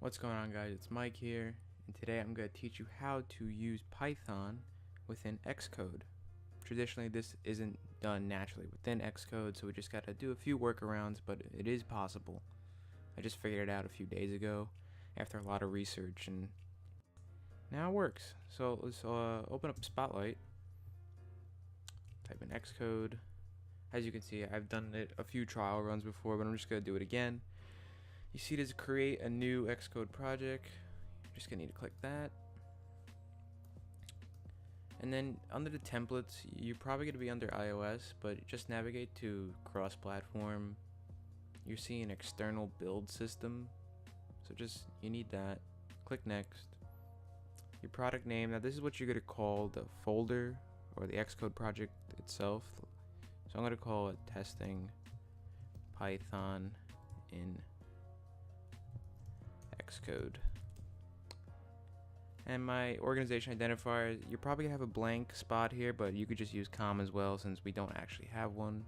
What's going on, guys? It's Mike here, and today I'm going to teach you how to use Python within Xcode. Traditionally, this isn't done naturally within Xcode, so we just got to do a few workarounds, but it is possible. I just figured it out a few days ago after a lot of research, and now it works. So let's open up Spotlight, type in Xcode. As you can see, I've done it a few trial runs before, but I'm just going to do it again. You see this create a new Xcode project. You're just gonna need to click that. And then under the templates, you're probably gonna be under iOS, but just navigate to cross-platform. You're seeing external build system. So you need that. Click next. Your product name, now this is what you're gonna call the folder or the Xcode project itself. So I'm gonna call it testing Python in Xcode. And my organization identifier, you're probably gonna have a blank spot here, but you could just use com as well since we don't actually have one.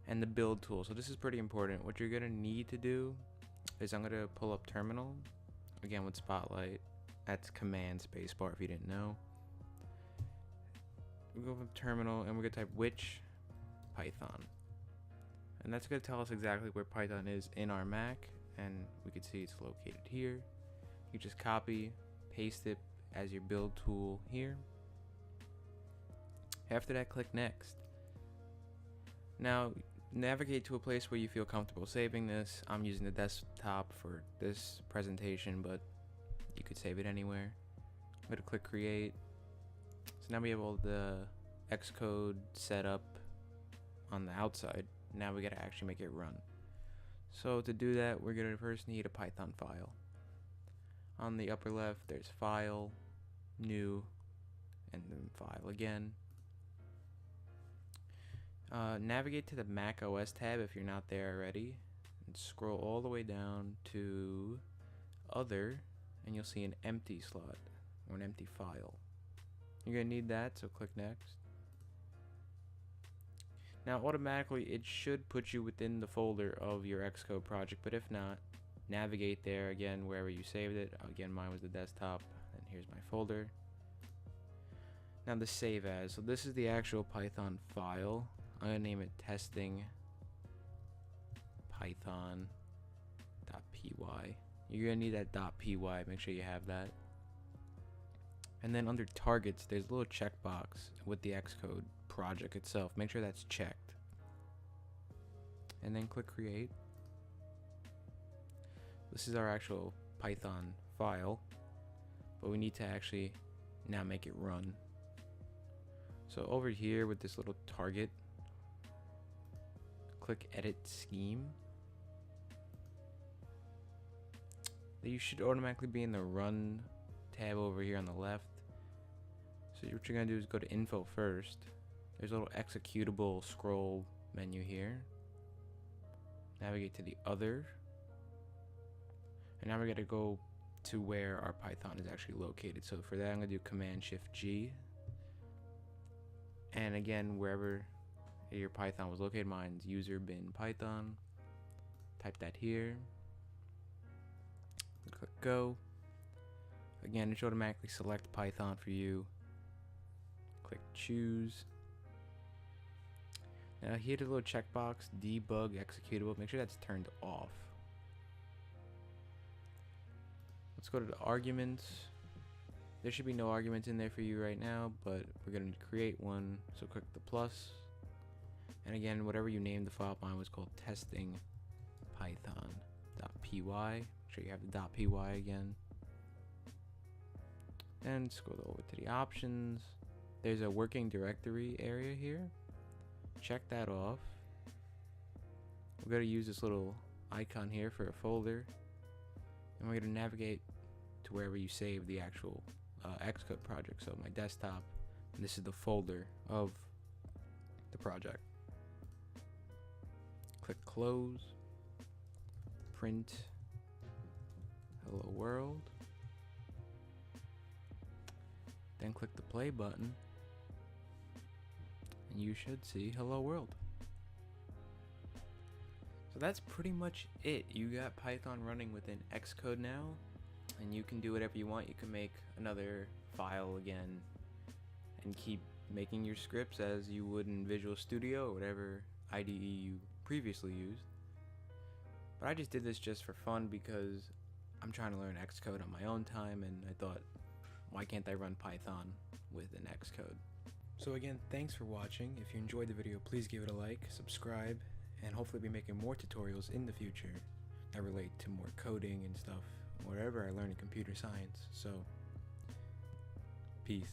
And the build tool, so this is pretty important. What you're gonna need to do is I'm gonna pull up terminal again with Spotlight. That's command spacebar if you didn't know. We go from terminal and we're gonna type which Python, and that's gonna tell us exactly where Python is in our Mac. And we can see it's located here. You just copy, paste it as your build tool here. After that, click next. Now navigate to a place where you feel comfortable saving this. I'm using the desktop for this presentation, but you could save it anywhere. I'm going to click create. So now we have all the Xcode set up on the outside. Now we got to actually make it run. So to do that, we're going to first need a Python file. On the upper left, there's File, New, and then File again. Navigate to the Mac OS tab if you're not there already, and scroll all the way down to Other, and you'll see an empty slot, or an empty file. You're going to need that, so click Next. Now automatically it should put you within the folder of your Xcode project, but if not, navigate there again wherever you saved it. Again, mine was the desktop, and here's my folder. Now the save as, so this is the actual Python file. I'm gonna name it testing python.py. You're gonna need that .py, make sure you have that. And then under targets, there's a little checkbox with the Xcode project itself. Make sure that's checked. And then click create. This is our actual Python file, but we need to actually now make it run. So over here with this little target, click edit scheme. You should automatically be in the run tab over here on the left. So what you're gonna do is go to info first. There's a little executable scroll menu here. Navigate to the other. And now we're gonna go to where our Python is actually located. So for that, I'm gonna do Command Shift G. And again, wherever your Python was located, mine's user bin Python. Type that here. Click go. Again, it should automatically select Python for you. Click choose. Now here, the little checkbox, debug executable, make sure that's turned off. Let's go to the arguments. There should be no arguments in there for you right now, but we're going to create one. So click the plus. And again, whatever you named the file, mine was called testing python.py. Make sure you have the .py again. Then scroll over to the options. There's a working directory area here. Check that off. We're going to use this little icon here for a folder, and we're going to navigate to wherever you save the actual Xcode project. So my desktop, and this is the folder of the project. Click close, print hello world, then click the play button, and you should see hello world. So that's pretty much it. You got Python running within Xcode now, and you can do whatever you want. You can make another file again and keep making your scripts as you would in Visual Studio or whatever IDE you previously used. But I just did this just for fun because I'm trying to learn Xcode on my own time, and I thought, why can't I run Python with an Xcode? So again, thanks for watching. If you enjoyed the video, please give it a like, subscribe, and hopefully be making more tutorials in the future that relate to more coding and stuff, wherever I learn in computer science. So, peace.